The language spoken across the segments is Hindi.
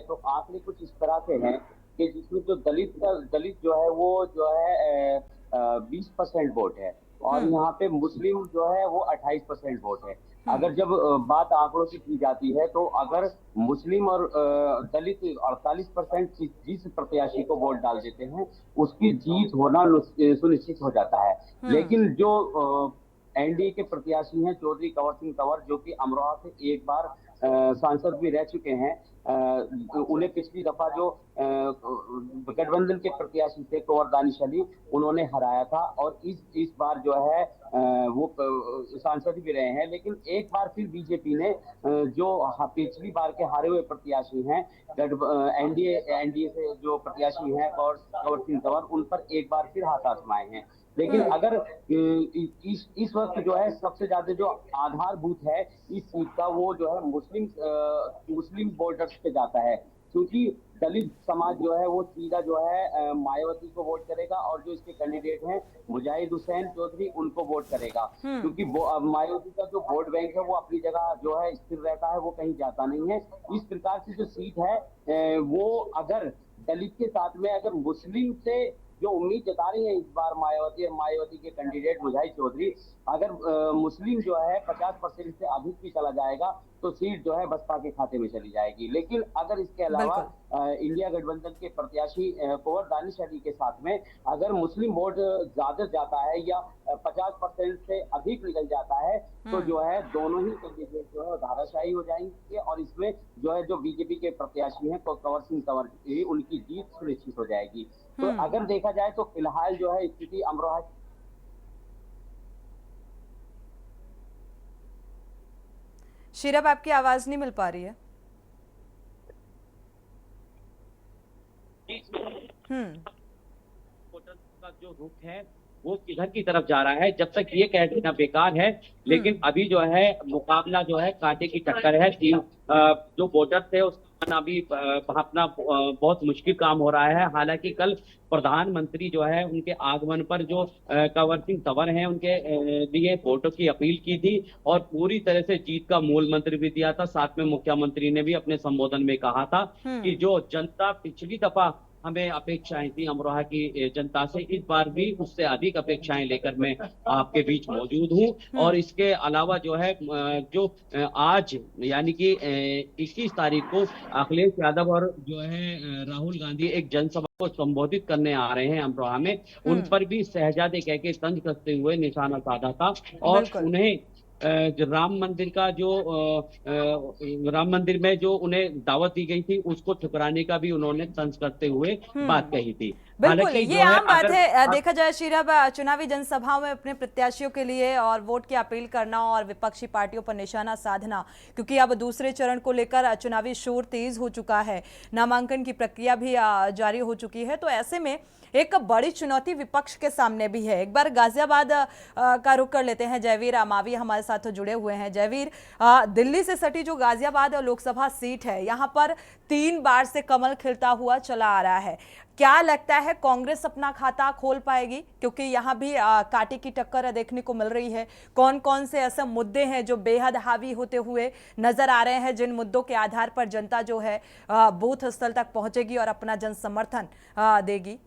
तो आंकड़े कुछ इस तरह से हैं कि जिसमें जो दलित जो है वो जो है 20% वोट है, और हम्म। यहाँ पे मुस्लिम जो है वो 28% वोट है। हम्म। अगर जब बात आंकड़ों की जाती है, तो अगर मुस्लिम और दलित 48% जिस प्रत्याशी को वोट डाल देते हैं, उसकी जीत होना सुनिश्चित हो जाता है। हम्म। लेकिन जो एनडीए के प्रत्याशी हैं चौधरी कंवर सिंह कंवर, जो कि अमरोहा से एक बार सांसद भी रह चुके हैं, उन्हें पिछली दफा जो गठबंधन के प्रत्याशी थे कुंवर दानिश अली, उन्होंने हराया था, और इस बार जो है वो सांसद भी रहे हैं। लेकिन एक बार फिर बीजेपी ने जो पिछली बार के हारे हुए प्रत्याशी हैं, एनडीए एनडीए से जो प्रत्याशी हैं कंवर सिंह कंवर, उन पर एक बार फिर हाथ आजमाए हैं। लेकिन हम्म। अगर इस वक्त जो है सबसे ज्यादा जो आधारभूत है इस सीट का, वो जो है मुस्लिम वोटर्स पे जाता है, क्योंकि दलित समाज जो है वो सीधा जो है मायावती को वोट करेगा, और जो इसके कैंडिडेट हैं मुजाहिद हुसैन चौधरी, उनको वोट करेगा। हम्म। क्योंकि वो मायावती का जो वोट बैंक है वो अपनी जगह जो है स्थिर रहता है, वो कहीं जाता नहीं है। इस प्रकार की जो सीट है वो अगर दलित के साथ में अगर मुस्लिम से जो उम्मीद जता रही है इस बार मायावती और मायावती के कैंडिडेट मुजाहिद चौधरी, अगर मुस्लिम जो है 50% से अधिक भी चला जाएगा, तो सीट जो है बसपा के खाते में चली जाएगी। लेकिन अगर इसके अलावा बिल्कुल। इंडिया गठबंधन के प्रत्याशी कुंवर दानिश अली के साथ में अगर मुस्लिम वोट ज्यादा जाता है, या 50% से अधिक निकल जाता है, तो हम्म। जो है दोनों ही कैंडिडेट जो है धाराशाही हो जाएंगे, और इसमें जो है जो बीजेपी के प्रत्याशी हैं कंवर सिंह कंवर, उनकी जीत सुनिश्चित हो जाएगी। तो हम्म। अगर देखा जाए तो फिलहाल जो है स्थिति अमरोहा शीरब, आपकी आवाज नहीं मिल पा रही है। हम्म। वोटर का जो रुख है वो किधर की तरफ जा रहा है, जब तक ये कह देना बेकार है। हम्म। लेकिन अभी जो है मुकाबला जो है कांटे की टक्कर है। तीन जो वोटर थे उसका अभी भापना बहुत मुश्किल काम हो रहा है। हालांकि कल प्रधानमंत्री जो है उनके आगमन पर जो कंवर सिंह तंवर हैं उनके लिए वोटों की अपील की थी, और पूरी तरह से जीत का मूल मंत्र भी दिया था। साथ में मुख्यमंत्री ने भी अपने संबोधन में कहा था कि हम्म। जो जनता पिछली दफा हमें अपेक्षाएं थी अमरोहा की जनता से, इस बार भी उससे अधिक अपेक्षाएं लेकर मैं आपके बीच मौजूद हूं। और हम्म। इसके अलावा जो है जो आज यानी कि 21 तारीख को अखिलेश यादव और जो है राहुल गांधी एक जनसभा को संबोधित करने आ रहे हैं अमरोहा में, उन हम्म। पर भी शहजादे कह के तंज कसते हुए निशाना साधा था। और बिल्कुल। उन्हें जो राम मंदिर का जो राम मंदिर में जो उन्हें दावत दी गई थी उसको ठुकराने का भी उन्होंने तंज करते हुए बात हम्म। कही थी। बिल्कुल, हालांकि ये जो है आम बात अगर है। अब देखा जाए शीरब, चुनावी जनसभाओं में अपने प्रत्याशियों के लिए और वोट की अपील करना और विपक्षी पार्टियों पर निशाना साधना, क्योंकि अब दूसरे चरण को लेकर चुनावी शोर तेज हो चुका है। नामांकन की प्रक्रिया भी जारी हो चुकी है। तो ऐसे में एक बड़ी चुनौती विपक्ष के सामने भी है। एक बार गाजियाबाद का रुख कर लेते हैं। जयवीर अमावी हमारे साथ जुड़े हुए हैं। जयवीर, दिल्ली से सटी जो गाजियाबाद लोकसभा सीट है, यहां पर 3 बार से कमल खिलता हुआ चला आ रहा है। क्या लगता है कांग्रेस अपना खाता खोल पाएगी? क्योंकि यहां भी कांटे की टक्कर देखने को मिल रही है। कौन कौन से ऐसे मुद्दे हैं जो बेहद हावी होते हुए नजर आ रहे हैं, जिन मुद्दों के आधार पर जनता जो है बूथ स्थल तक पहुंचेगी और अपना जन समर्थन देगी?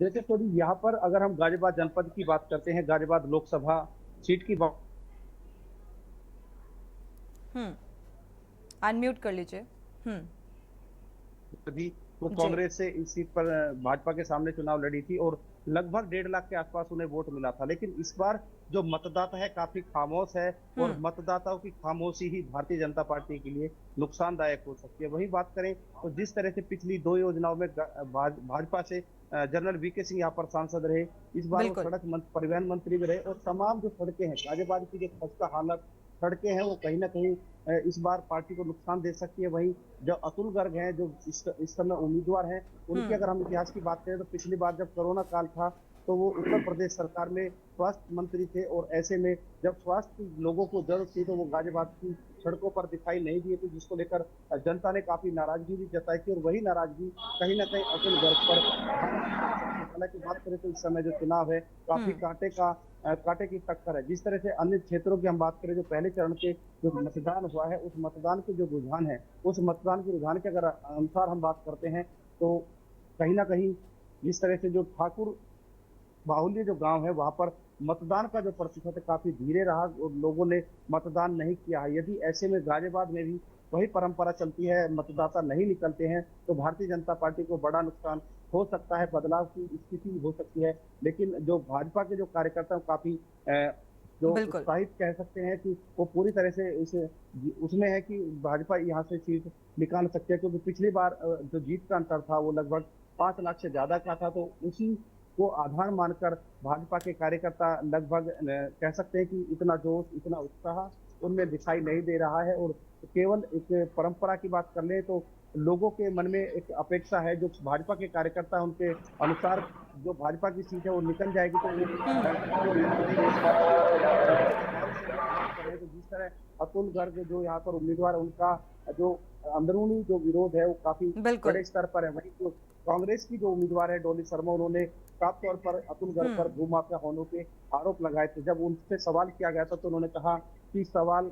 जैसे थोड़ी यहाँ पर अगर हम गाजियाबाद जनपद की बात करते हैं, गाजियाबाद लोकसभा सीट की बात हम्म। अनम्यूट कर लीजिए। हम्म। भी, वो जी। कांग्रेस से इस सीट पर भाजपा के सामने चुनाव लड़ी थी और लगभग 1.5 लाख के आसपास उन्हें वोट मिला था। लेकिन इस बार जो मतदाता है काफी खामोश है, और हम्म। मतदाताओं की खामोशी ही भारतीय जनता पार्टी के लिए नुकसानदायक हो सकती है। वहीं बात करें तो जिस तरह से पिछली 2 योजनाओं में भाजपा से जनरल वीके सिंह यहाँ पर सांसद रहे, इस बार वो बिल्कुल। परिवहन मंत्री भी रहे, और तमाम जो सड़कें हैं गाजियाबाद की, जो खस्ता हालत सड़कें हैं, वो कहीं ना कहीं इस बार पार्टी को नुकसान दे सकती है। वहीं जो अतुल गर्ग हैं, जो इस समय उम्मीदवार हैं, उनकी हम्म। अगर हम इतिहास की बात करें तो पिछली बार जब कोरोना काल था तो वो उत्तर प्रदेश सरकार में स्वास्थ्य मंत्री थे, और ऐसे में जब स्वास्थ्य लोगों को जरूरत थी तो वो गाजियाबाद की सड़कों पर दिखाई नहीं दिए थे, जिसको लेकर जनता ने काफी नाराजगी भी जताई थी। और वही नाराजगी कहीं ना कहीं अतुल गर्ग पर, हालांकि बात करें तो इस समय जो चुनाव है काफी कांटे की टक्कर है। जिस तरह से अन्य क्षेत्रों की हम बात करें, जो पहले चरण के जो मतदान हुआ है, उस मतदान के जो रुझान है, उस मतदान के रुझान के अगर अनुसार हम बात करते हैं तो कहीं ना कहीं जिस तरह से जो ठाकुर बाहुल्य जो गांव है वहां पर मतदान का जो प्रतिशत है काफी धीरे रहा और लोगों ने मतदान नहीं किया है। यदि ऐसे में गाजियाबाद में भी वही परंपरा चलती है, मतदाता नहीं निकलते हैं, तो भारतीय जनता पार्टी को बड़ा नुकसान हो सकता है, बदलाव की स्थिति हो सकती है। लेकिन जो भाजपा के जो कार्यकर्ता काफी जो उत्साहित कह सकते हैं कि वो पूरी तरह से उसमें है कि भाजपा यहाँ से सीट निकाल सकते हैं, क्योंकि पिछली बार जो जीत का अंतर था वो लगभग 5 लाख से ज्यादा का था। तो उसी को आधार मानकर भाजपा के कार्यकर्ता लगभग कह सकते हैं कि इतना जोश, इतना उत्साह उनमें दिखाई नहीं दे रहा है। और केवल एक परंपरा की बात कर ले तो लोगों के मन में एक अपेक्षा है, जो भाजपा के कार्यकर्ता उनके अनुसार जो भाजपा की सीट है वो निकल जाएगी तो जिस तरह अतुल गर्ग जो यहाँ पर उम्मीदवार, उनका जो अंदरूनी जो विरोध है वो काफी बड़े स्तर पर है। वहीं जो कांग्रेस की जो उम्मीदवार है डॉली शर्मा, उन्होंने साफ तौर पर अतुल गर्ग पर भूमाफिया होने के आरोप लगाए थे। जब उनसे सवाल किया गया था तो उन्होंने कहा कि सवाल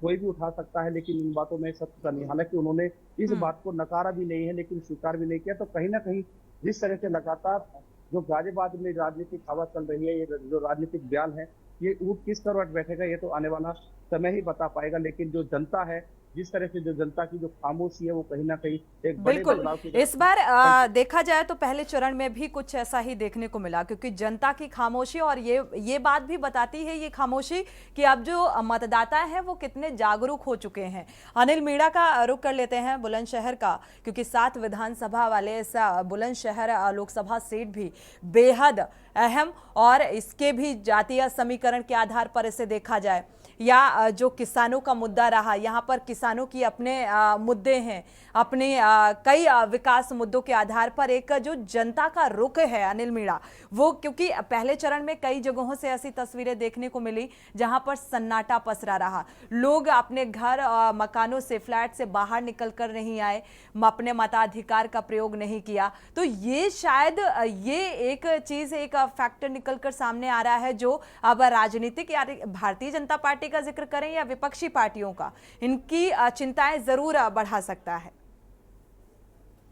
कोई भी उठा सकता है, लेकिन इन बातों में सत्यता नहीं। हालांकि उन्होंने इस बात को नकारा भी नहीं है, लेकिन स्वीकार भी नहीं किया। तो कहीं ना कहीं जिस तरह से लगातार जो गाजियाबाद में राजनीतिक हवा चल रही है, ये जो राजनीतिक बयान है, ये ऊँट किस करवट बैठेगा ये तो आने वाला समय ही बता पाएगा। लेकिन जो जनता है, जिस तरह से जो जनता की जो खामोशी है वो कहीं ना कहीं एक बड़े बदलाव की इस बार देखा जाए तो पहले चरण में भी कुछ ऐसा ही देखने को मिला, क्योंकि जनता की खामोशी, और ये बात भी बताती है ये खामोशी कि अब जो मतदाता है वो कितने जागरूक हो चुके हैं। अनिल मीणा का रुख कर लेते हैं बुलंदशहर का, क्योंकि 7 विधानसभा वाले इस बुलंदशहर लोकसभा सीट भी बेहद अहम, और इसके भी जातीय समीकरण के आधार पर इसे देखा जाए या जो किसानों का मुद्दा रहा, यहाँ पर किसानों की अपने मुद्दे हैं, अपने कई विकास मुद्दों के आधार पर एक जो जनता का रुख है अनिल मीणा, वो क्योंकि पहले चरण में कई जगहों से ऐसी तस्वीरें देखने को मिली जहां पर सन्नाटा पसरा रहा, लोग अपने घर मकानों से, फ्लैट से बाहर निकल कर नहीं आए, अपने मताधिकार का प्रयोग नहीं किया। तो ये शायद ये एक चीज, एक फैक्टर निकल कर सामने आ रहा है जो अब राजनीतिक या भारतीय जनता पार्टी का जिक्र करें या विपक्षी पार्टियों का, इनकी चिंताएं जरूर बढ़ा सकता है।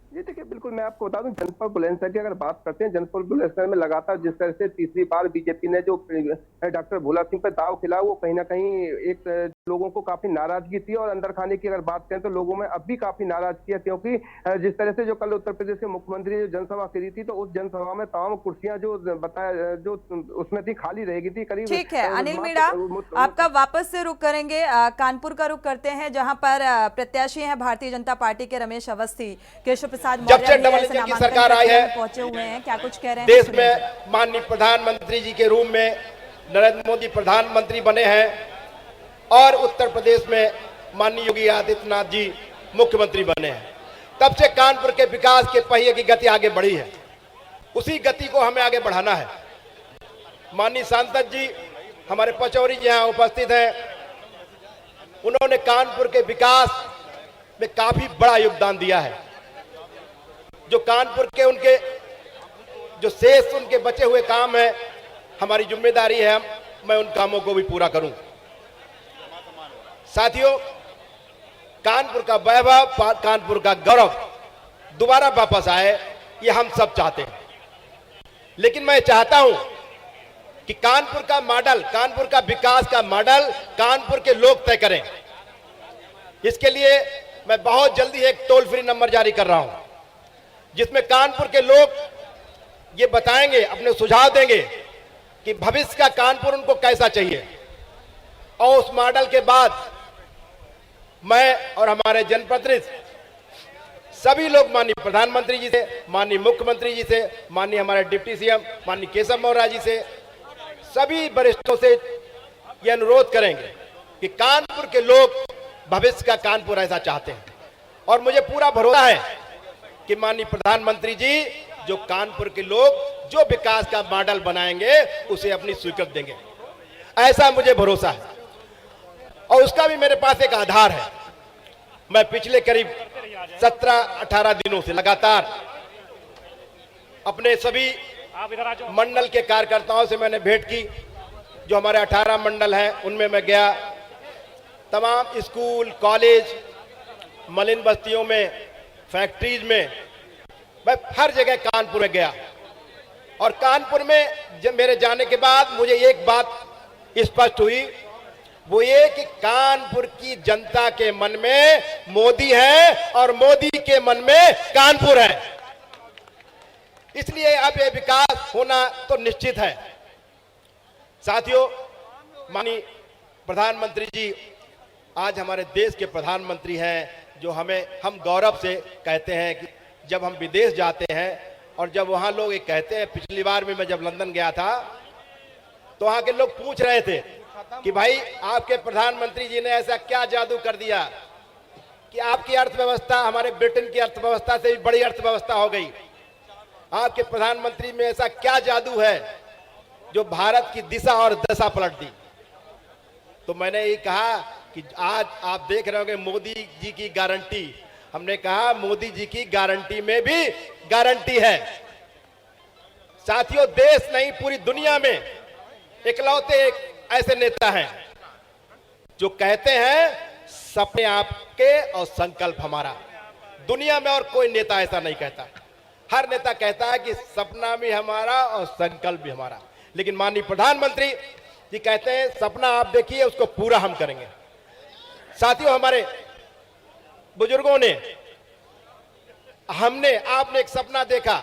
जी देखिए, बिल्कुल मैं आपको बता दूं, जनपद बुलंदशहर की अगर बात करते हैं, जनपद बुलंदशहर में लगातार जिस तरह से तीसरी बार बीजेपी ने जो डॉक्टर भोला सिंह पर दाव खिला, वो कहीं ना कहीं एक लोगों को काफी नाराजगी थी। और अंदर खाने की अगर बात करें तो लोगों में अब भी काफी नाराजगी है, क्योंकि जिस तरह से जो कल उत्तर प्रदेश के मुख्यमंत्री ने जनसभा करी थी, तो उस जनसभा में तमाम कुर्सियां जो बताया जो उसमें थी खाली रहेगी थी करीब। ठीक है अनिल मीणा, आपका वापस से रुख करेंगे, कानपुर का रुख करते हैं, जहां पर प्रत्याशी हैं भारतीय जनता पार्टी के रमेश अवस्थी, केशव प्रसाद जब से डबल इंजन की सरकार आई है पहुंचे हुए हैं, क्या कुछ कह रहे हैं? देश में माननीय प्रधानमंत्री जी के रूप में नरेंद्र मोदी प्रधानमंत्री बने हैं और उत्तर प्रदेश में माननीय योगी आदित्यनाथ जी मुख्यमंत्री बने हैं। तब से कानपुर के विकास के पहिए की गति आगे बढ़ी है, उसी गति को हमें आगे बढ़ाना है। माननीय सांसद जी हमारे पचौरी जी यहाँ उपस्थित हैं, उन्होंने कानपुर के विकास में काफी बड़ा योगदान दिया है। जो कानपुर के उनके जो शेष उनके बचे हुए काम है, हमारी जिम्मेदारी है मैं उन कामों को भी पूरा करूं। साथियों, कानपुर का वैभव, कानपुर का गौरव दोबारा वापस आए, ये हम सब चाहते हैं। लेकिन मैं चाहता हूं कि कानपुर का मॉडल, कानपुर का विकास का मॉडल कानपुर के लोग तय करें। इसके लिए मैं बहुत जल्दी एक टोल फ्री नंबर जारी कर रहा हूं, जिसमें कानपुर के लोग ये बताएंगे, अपने सुझाव देंगे कि भविष्य का कानपुर उनको कैसा चाहिए। और उस मॉडल के बाद मैं और हमारे जनप्रतिनिधि सभी लोग माननीय प्रधानमंत्री जी से, माननीय मुख्यमंत्री जी से, माननीय हमारे डिप्टी सीएम माननीय केशव मौर्य जी से, सभी वरिष्ठों से ये अनुरोध करेंगे कि कानपुर के लोग भविष्य का कानपुर ऐसा चाहते हैं। और मुझे पूरा भरोसा है कि माननीय प्रधानमंत्री जी जो कानपुर के लोग जो विकास का मॉडल बनाएंगे उसे अपनी स्वीकृति देंगे, ऐसा मुझे भरोसा है। और उसका भी मेरे पास एक आधार है। मैं पिछले करीब 17-18 दिनों से लगातार अपने सभी मंडल के कार्यकर्ताओं से मैंने भेंट की। जो हमारे 18 मंडल हैं उनमें मैं गया, तमाम स्कूल, कॉलेज, मलिन बस्तियों में, फैक्ट्रीज में, मैं हर जगह कानपुर में गया। और कानपुर में जब मेरे जाने के बाद मुझे एक बात स्पष्ट हुई, वो ये कि कानपुर की जनता के मन में मोदी है और मोदी के मन में कानपुर है। इसलिए अब ये विकास होना तो निश्चित है। साथियों, माननीय प्रधानमंत्री जी आज हमारे देश के प्रधानमंत्री हैं, जो हम गौरव से कहते हैं कि जब हम विदेश जाते हैं और जब वहां लोग ये कहते हैं, पिछली बार में मैं जब लंदन गया था तो वहां के लोग पूछ रहे थे कि भाई आपके प्रधानमंत्री जी ने ऐसा क्या जादू कर दिया कि आपकी अर्थव्यवस्था हमारे ब्रिटेन की अर्थव्यवस्था से भी बड़ी अर्थव्यवस्था हो गई। आपके प्रधानमंत्री में ऐसा क्या जादू है जो भारत की दिशा और दशा पलट दी। तो मैंने ये कहा कि आज आप देख रहे होंगे मोदी जी की गारंटी। हमने कहा मोदी जी की गारंटी में भी गारंटी है। साथियों, देश नहीं पूरी दुनिया में इकलौते एक ऐसे नेता हैं जो कहते हैं सपने आपके और संकल्प हमारा। दुनिया में और कोई नेता ऐसा नहीं कहता। हर नेता कहता है कि सपना भी हमारा और संकल्प भी हमारा, लेकिन माननीय प्रधानमंत्री जी कहते हैं सपना आप देखिए, उसको पूरा हम करेंगे। साथियों, हमारे बुजुर्गों ने, आपने एक सपना देखा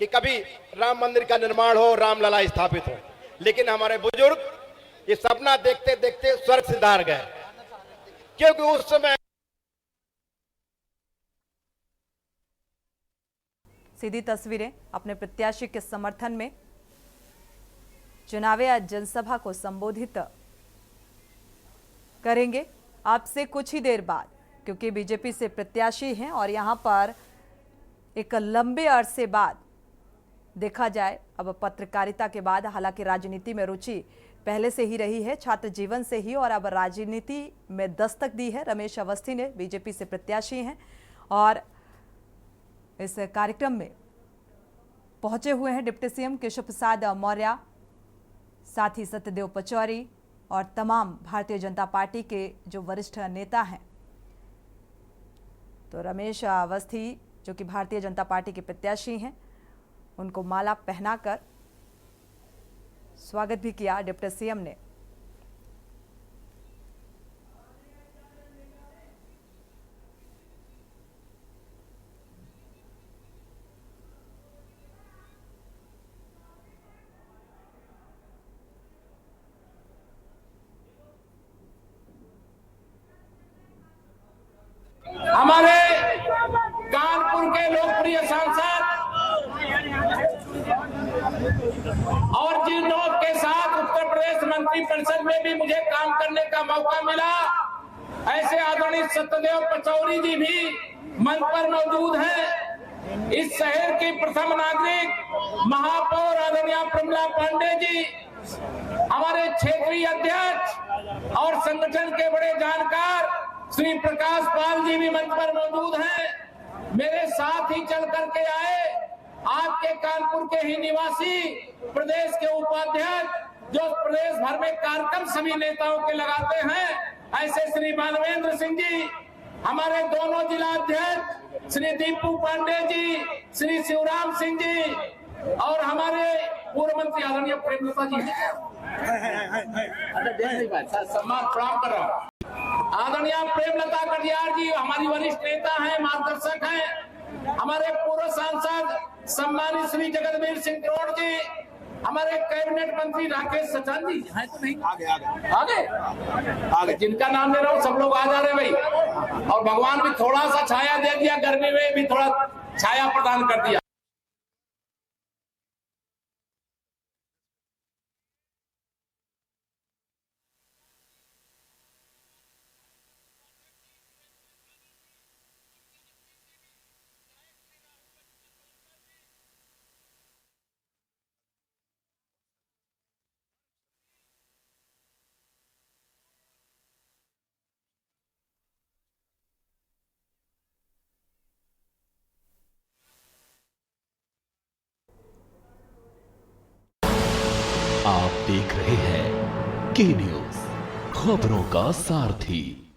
कि कभी राम मंदिर का निर्माण हो, रामलला स्थापित हो, लेकिन हमारे बुजुर्ग ये सपना देखते देखते स्वर्ग सिधार गए, क्योंकि उस समय सीधी तस्वीरें अपने प्रत्याशी के समर्थन में चुनावी जनसभा को संबोधित करेंगे आपसे कुछ ही देर बाद, क्योंकि बीजेपी से प्रत्याशी हैं और यहां पर एक लंबे अरसे बाद देखा जाए, अब पत्रकारिता के बाद, हालांकि राजनीति में रुचि पहले से ही रही है, छात्र जीवन से ही, और अब राजनीति में दस्तक दी है। रमेश अवस्थी ने बीजेपी से प्रत्याशी हैं और इस कार्यक्रम में पहुंचे हुए हैं डिप्टी सीएम केशव प्रसाद मौर्य, साथ ही सत्यदेव पचौरी और तमाम भारतीय जनता पार्टी के जो वरिष्ठ नेता हैं। तो रमेश अवस्थी जो कि भारतीय जनता पार्टी के प्रत्याशी हैं, उनको माला पहनाकर स्वागत भी किया डिप्टी सीएम ने। हमारे कानपुर के लोकप्रिय सांसद और जिन लोग के साथ उत्तर प्रदेश मंत्री परिषद में भी मुझे काम करने का मौका मिला, ऐसे आदरणीय सत्यदेव पचौरी जी भी मंच पर मौजूद हैं। इस शहर की प्रथम नागरिक महापौर आदरणीय प्रमिला पांडे जी, हमारे क्षेत्रीय अध्यक्ष और संगठन के बड़े जानकार श्री प्रकाश पाल जी भी मंच पर मौजूद हैं। मेरे साथ ही चल करके आए आपके कानपुर के ही निवासी प्रदेश के उपाध्यक्ष, जो प्रदेश भर में कार्यक्रम सभी नेताओं के लगाते हैं, ऐसे श्री मानवेंद्र सिंह जी, हमारे दोनों जिला अध्यक्ष श्री दीपू पांडे जी, श्री शिवराम सिंह जी, और हमारे पूर्व मंत्री आदरणीय प्रेमलता जी सम्मान प्रणाम कर रहा हूँ। आदरणीय प्रेमलता कटियार जी हमारी वरिष्ठ नेता हैं, मार्गदर्शक हैं। हमारे पूर्व सांसद सम्मानित श्री जगतवीर सिंह करोड़ जी, हमारे कैबिनेट मंत्री राकेश सचान जी हैं, तो नहीं आगे जिनका नाम ले रहा हूँ सब लोग आ जा रहे भाई। और भगवान भी थोड़ा सा छाया दे दिया, गर्मी में भी थोड़ा छाया प्रदान कर दिया। की न्यूज, खबरों का सारथी।